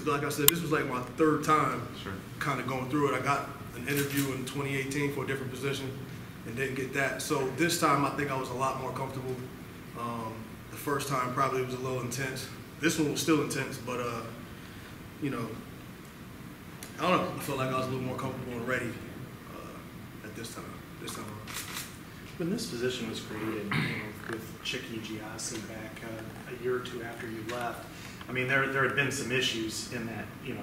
because like I said, this was like my third time Sure. kind of going through it. I got an interview in 2018 for a different position and didn't get that. So this time I think I was a lot more comfortable. The first time probably was a little intense. This one was still intense, but you know, I don't know. I felt like I was a little more comfortable and ready at this time. When this position was created, with Chicky Giassi back a year or two after you left, I mean, there had been some issues in that, in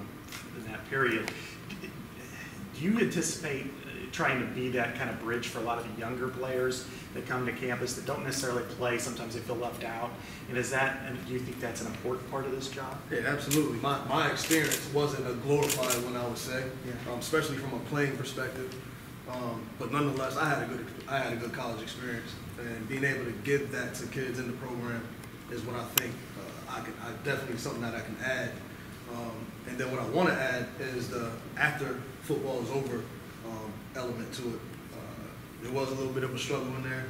that period. Do you anticipate trying to be that kind of bridge for a lot of the younger players that come to campus that don't necessarily play? Sometimes they feel left out. And do you think that's an important part of this job? Yeah, absolutely. My experience wasn't a glorified one, I would say, especially from a playing perspective. But nonetheless, I had a good college experience, and being able to give that to kids in the program is what I think I definitely something that I can add. And then what I want to add is the after football is over element to it. There was a little bit of a struggle in there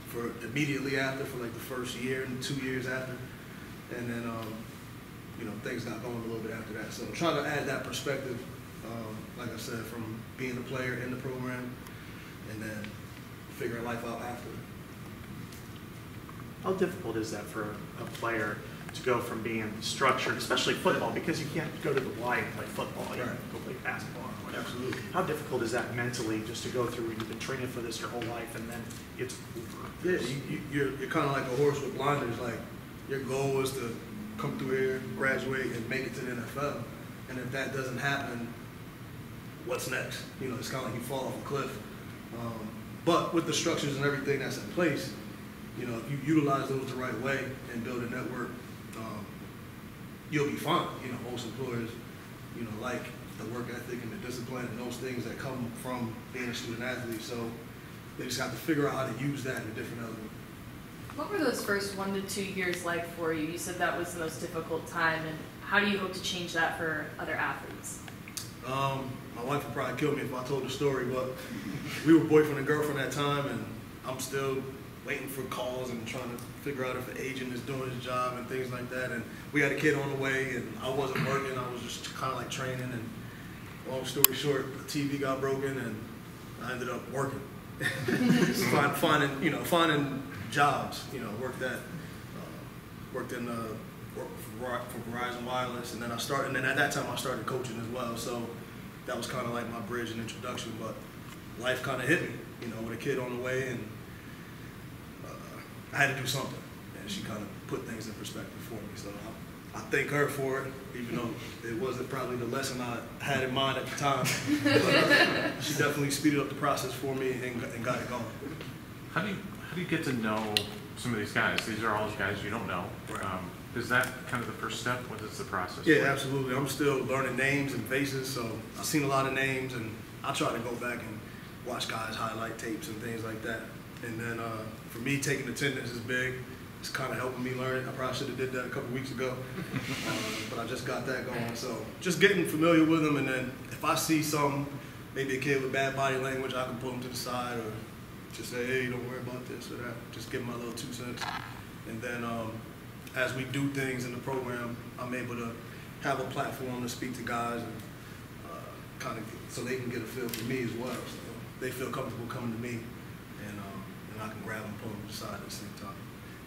for immediately after, for like the first year and 2 years after, and then things got going a little bit after that. So I'm trying to add that perspective, like I said, from being a player in the program and then figuring life out after. How difficult is that for a player to go from being structured, especially football, because you can't go to the Y and play football, you right. can go play basketball or whatever. Absolutely. How difficult is that mentally, just to go through, you've been training for this your whole life and then it's over? Yeah, you're kind of like a horse with blinders. Like, your goal is to come through here, graduate, and make it to the NFL. And if that doesn't happen, what's next? It's kind of like you fall off a cliff. But with the structures and everything that's in place, if you utilize those the right way and build a network, you'll be fine. Most employers, like the work ethic and the discipline and those things that come from being a student athlete. So they just have to figure out how to use that in a different element. What were those first 1 to 2 years like for you? You said that was the most difficult time, and how do you hope to change that for other athletes? My wife would probably kill me if I told the story, but we were boyfriend and girlfriend at that time, and I'm still waiting for calls and trying to figure out if the agent is doing his job and things like that. And we had a kid on the way, and I wasn't working. I was just kind of like training. And long story short, the TV got broken, and I ended up working, finding jobs. Worked for Verizon Wireless, and then at that time I started coaching as well. So that was kind of like my bridge and introduction. But life kind of hit me, with a kid on the way, and I had to do something, and she kind of put things in perspective for me. So I thank her for it, even though it wasn't probably the lesson I had in mind at the time. But she definitely speeded up the process for me and got it going. How do you get to know some of these guys? These are all guys you don't know. Right. Is that kind of the first step? What is the process? Yeah, absolutely. I'm still learning names and faces, so I've seen a lot of names, and I try to go back and watch guys' highlight tapes and things like that. And then for me, taking attendance is big. It's kind of helping me learn. I probably should have did that a couple weeks ago, but I just got that going. So just getting familiar with them, and then if I see maybe a kid with bad body language, I can pull them to the side or just say, hey, don't worry about this or that. Just give them my little 2 cents. And then as we do things in the program, I'm able to have a platform to speak to guys and kind of so they can get a feel for me as well. So they feel comfortable coming to me, and I can grab them and pull them to the side at the same time.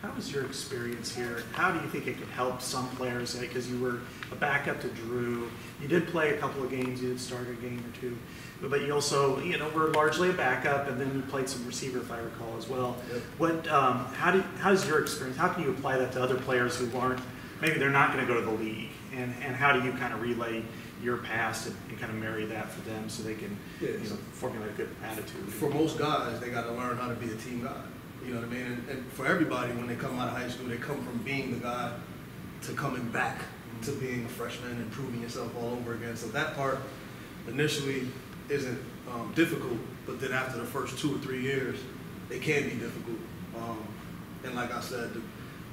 How was your experience here? How do you think it could help some players? Because you were a backup to Drew. You did play a couple of games. You did start a game or two. But you also, were largely a backup, and then you played some receiver, if I recall, as well. Yep. How's your experience? How can you apply that to other players who aren't, maybe they're not going to go to the league? And how do you kind of relay your past and kind of marry that for them so they can formulate a good attitude? For most guys, they got to learn how to be a team guy. You know what I mean? And for everybody, when they come out of high school, they come from being the guy to coming back to being a freshman and proving yourself all over again. So that part initially isn't difficult, but then after the first 2 or 3 years, it can be difficult. And like I said,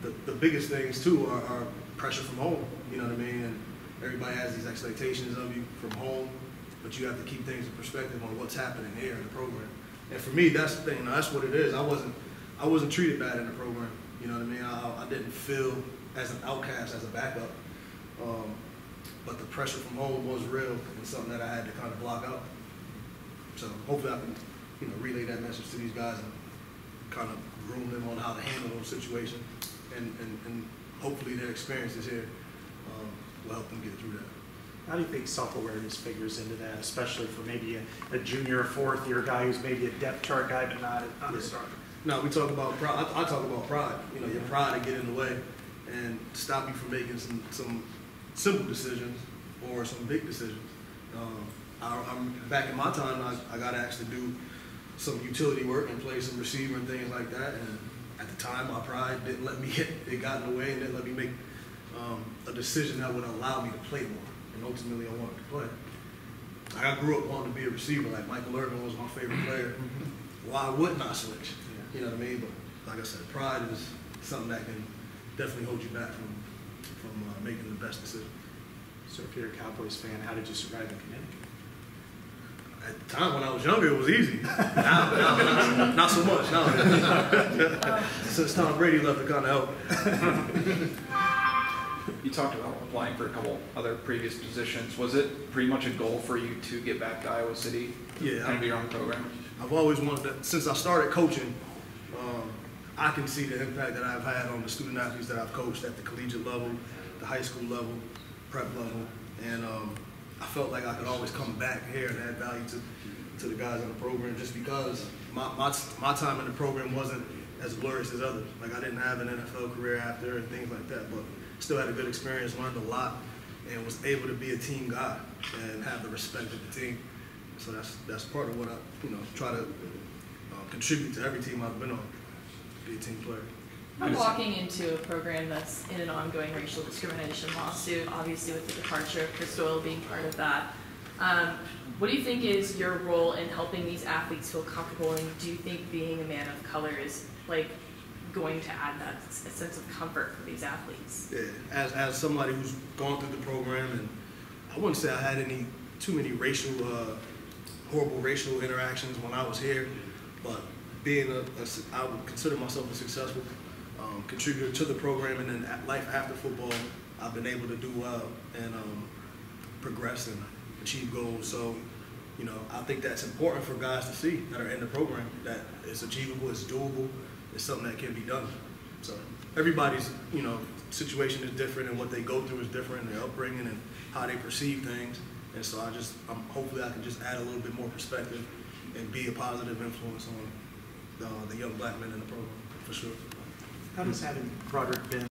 the biggest things too are pressure from home. You know what I mean? And everybody has these expectations of you from home, but you have to keep things in perspective on what's happening here in the program. And for me, that's the thing. That's what it is. I wasn't treated bad in the program. You know what I mean? I didn't feel as an outcast as a backup. but the pressure from home was real and something that I had to kind of block out. So hopefully I can, relay that message to these guys and kind of groom them on how to handle those situations, and hopefully their experiences here will help them get through that. How do you think self-awareness figures into that, especially for maybe a junior or fourth-year guy who's maybe a depth chart guy but not a starter? No, we talk about pride. I talk about pride. Your pride to get in the way and stop you from making some simple decisions or some big decisions. I'm back in my time. I got to actually do some utility work and play some receiver and things like that. And at the time, my pride didn't let me it got in the way and didn't let me make a decision that would allow me to play more. And ultimately, I wanted to play. I grew up wanting to be a receiver. Like Michael Irvin was my favorite player. Why wouldn't I switch? You know what I mean? But like I said, pride is something that can definitely hold you back from making the best decision. So if you're a Cowboys fan, how did you survive in Kinnick? At the time when I was younger, it was easy. Now, not so much. Now, since Tom Brady left, it kind of helped. You talked about applying for a couple other previous positions. Was it pretty much a goal for you to get back to Iowa City? Yeah. Kind of be your own program? I've always wanted to, since I started coaching, I can see the impact that I've had on the student athletes that I've coached at the collegiate level, the high school level, prep level, and I felt like I could always come back here and add value to the guys in the program just because my time in the program wasn't as glorious as others. Like I didn't have an NFL career after and things like that, but still had a good experience, learned a lot, and was able to be a team guy and have the respect of the team. So that's part of what I try to contribute to every team I've been on, be a team player. I'm walking into a program that's in an ongoing racial discrimination lawsuit, obviously with the departure of Chris Doyle being part of that. What do you think is your role in helping these athletes feel comfortable, and do you think being a man of color is going to add that a sense of comfort for these athletes? Yeah, as somebody who's gone through the program, and I wouldn't say I had too many horrible racial interactions when I was here, but being I would consider myself a successful contributor to the program, and then life after football, I've been able to do well and progress and achieve goals. So, I think that's important for guys to see that are in the program, that it's achievable, it's doable, it's something that can be done. So everybody's, situation is different, and what they go through is different, and their upbringing and how they perceive things. And so hopefully I can just add a little bit more perspective and be a positive influence on the young black men in the program, for sure. How does having Broderick been